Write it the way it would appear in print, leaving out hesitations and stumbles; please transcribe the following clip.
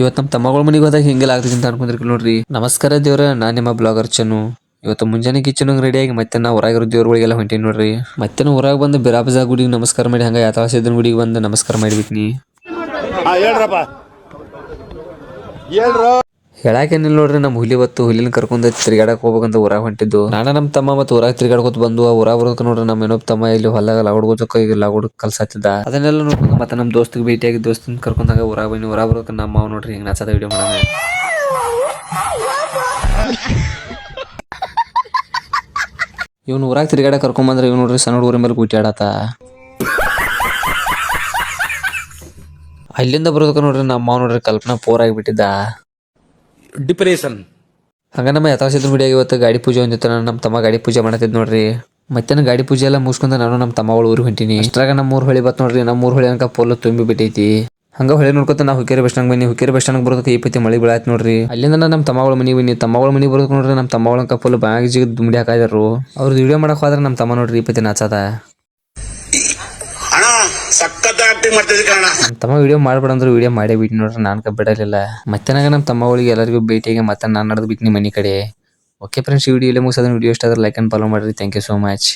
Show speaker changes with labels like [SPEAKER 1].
[SPEAKER 1] ಇವತ್ತು ನಮ್ಮ ತಮ್ಮಗಳ ಮನೆಗೆ ಹೋದಾಗ ಹಿಂಗೆಲ್ಲ ಆಗ್ತದೆ ಅಂತ ಅನ್ಕೊಂಡ್ರಿ ನೋಡ್ರಿ. ನಮಸ್ಕಾರ ದೇವ್ರ, ನಾನ್ ನಿಮ್ಮ ಬ್ಲಾಗರ್ ಚನ್ನು. ಇವತ್ತು ಮುಂಜಾನೆ ಕಿಚನ್ ರೆಡಿಯಾಗಿ ಮತ್ತೆ ನಾವು ಹೊರಗಿರೋ ದೇವ್ರಗಳಿಗೆಲ್ಲ ಹೊಂಟೀನಿ ನೋಡ್ರಿ. ಮತ್ತೆ ಹೊರಗೆ ಬಂದು ಬಿರಾಬಜಾ ಗುಡಿಗೆ ನಮಸ್ಕಾರ ಮಾಡಿ ಹಂಗ ಯಾತಾಳಸಿದ್ದನ್ ಗುಡಿಗೆ ಬಂದು ನಮಸ್ಕಾರ ಮಾಡಿಬಿಟ್ನಿ. ಹೇಳಾಕೇನಿಲ್ಲ ನೋಡ್ರಿ, ನಮ್ಮ ಹುಲಿ ಬತ್ತು ಹುಲಿನ ಕರ್ಕೊಂಡ್ ತಿರ್ಗಾಡಕ್ ಹೋಗ್ಬೇಕಂತ ಊರಾಗ ಹೊಂಟಿದ್ದು. ನಾನು ನಮ್ಮ ತಮ್ಮ ಮತ್ತೆ ಊರಾಗ ತಿರ್ಗಾಡ್ಕೊತ ಬಂದು ಊರಾಗ ಬರೋದಕ್ಕೆ ನೋಡ್ರಿ ನಮ್ಮ ಏನೊಬ್ಬ ತಮ್ಮ ಇಲ್ಲಿ ಹೊಲದಾಗ ಲಾಗೋಡ್ಗೋತಕ್ಕ ಈಗ ಲಾಗೋಡ್ ಕಲ್ಸಾತಿದ್ದ. ಅದನ್ನೆಲ್ಲ ನೋಡ್ಕೊಂಡು ಮತ್ತೆ ನಮ್ಮ ದೋಸ್ತಿಗೆ ಭೇಟಿಯಾಗಿ ದೋಸ್ತನ ಕರ್ಕೊಂಡಾಗ ಊರಾಗ ಬನ್ನಿ. ಊರಾಗ ಬರೋದಕ್ಕೆ ನಮ್ಮ ಮಾವ ನೋಡ್ರಿ ಹಿಂಗ್ ನಾಚದ ವಿಡಿಯೋ ಮಾಡೋಣ. ಇವ್ನು ಊರಾಗ ತಿರ್ಗಾಡ ಕರ್ಕೊಂಬಂದ್ರೆ ಇವ್ ನೋಡ್ರಿ ಸಣ್ಣ ಹುಡುಗರ ಮೇಲೆ ಕೂಟಿ ಆಡತ್ತ. ಅಲ್ಲಿಂದ ಬರೋದಕ್ಕೆ ನೋಡ್ರಿ ನಮ್ಮ ಮಾವ ನೋಡ್ರಿ ಕಲ್ಪನಾ ಪೋರ್ ಆಗಿಬಿಟ್ಟಿದ್ದ.
[SPEAKER 2] ಡಿಪ್ರೆಷನ್
[SPEAKER 1] ಹಂಗ ನಮ್ಮ ಯಥಾಸಿದ್ದ ಗುಡಿಯಾಗಿ ಇವತ್ತು ಗಾಡಿ ಪೂಜೆ ಹೊಂದಿತ್ತು. ನಾನು ನಮ್ಮ ತಮ್ಮ ಗಾಡಿ ಪೂಜೆ ಮಾಡತ್ತಿದ್ ನೋಡ್ರಿ. ಮತ್ತೆ ಗಾಡಿ ಪೂಜೆ ಎಲ್ಲ ಮುಗಿಸ್ಕೊಂಡು ನಾನು ನಮ್ಮ ತಮ್ಮಗಳು ಊರಿಗೆ ಹೊಂಟೀನಿ. ಅಷ್ಟ್ರಾಗ ನಮ್ಮ ಊರ್ ಹೊಳಿ ಬತ್ ನೋಡ್ರಿ. ನಮ್ಮ ಊರ್ ಹೊಳಿ ಅನ್ಕ ಪೋಲ್ ತುಂಬಿ ಬಿಟ್ಟೈತಿ. ಹಂಗ ಹೊಳೆ ನೋಡ್ಕೊತ ನಾವು ಹುಕ್ಕೇರಿ ಬಸ್ ಸ್ಟ್ಯಾಂಡ್ ಬನ್ನಿ. ಹುಕ್ಕೇರಿ ಬಸ್ ಸ್ಟ್ಯಾಂಡ್ ಬರೋದಕ್ಕೆ ಈ ಪತಿ ಮಳಿ ಬೀಳಾಯ್ತು ನೋಡ್ರಿ. ಅಲ್ಲಿಂದ ನಮ್ಮ ತಮ್ಮಗಳ ಮನಿ ಬನ್ನಿ. ತಮ್ಮಗಳ ಮನಿ ಬರೋದಕ್ಕೆ ನೋಡ್ರಿ ನಮ್ಮ ತಮ್ಮಗಳ ಫುಲ್ ಬಾಗಿಜಿಗೆ ದುಮ್ಡಿ ಹಾಕಿದ್ರು. ಅವ್ರು ವಿಡಿಯೋ ಮಾಡಕ್ ಹೋದ್ರೆ ನಮ್ಮ ತಮ್ಮ ನೋಡ್ರಿ ಈ ಪತಿ ನಾಚದ. ನಮ್ಮ ತಮ್ಮ ವಿಡಿಯೋ ಮಾಡ್ಬೇಡ ಅಂದ್ರೆ ವಿಡಿಯೋ ಮಾಡೇ ಬಿಟ್ಟು ನೋಡ್ರಿ. ನಾನ್ ಬಿಡಲಿಲ್ಲ. ಮತ್ತೆ ನಮ್ಮ ತಮ್ಮಗಳಿಗೆ ಎಲ್ಲರಿಗೂ ಭೇಟಿಯಾಗಿ ಮತ್ತೆ ನಾನು ನಡೆದು ಬಿಟ್ಟಿನಿ ಮನಿ ಕಡೆ. ಓಕೆ ಫ್ರೆಂಡ್ಸ್, ಈ ವಿಡಿಯೋ ಮುಗಿಸೋದನ್ನ ವಿಡಿಯೋ ಇಷ್ಟ ಆದ್ರೆ ಲೈಕ್ ಅಂಡ್ ಫಾಲೋ ಮಾಡ್ರಿ. Thank you so much.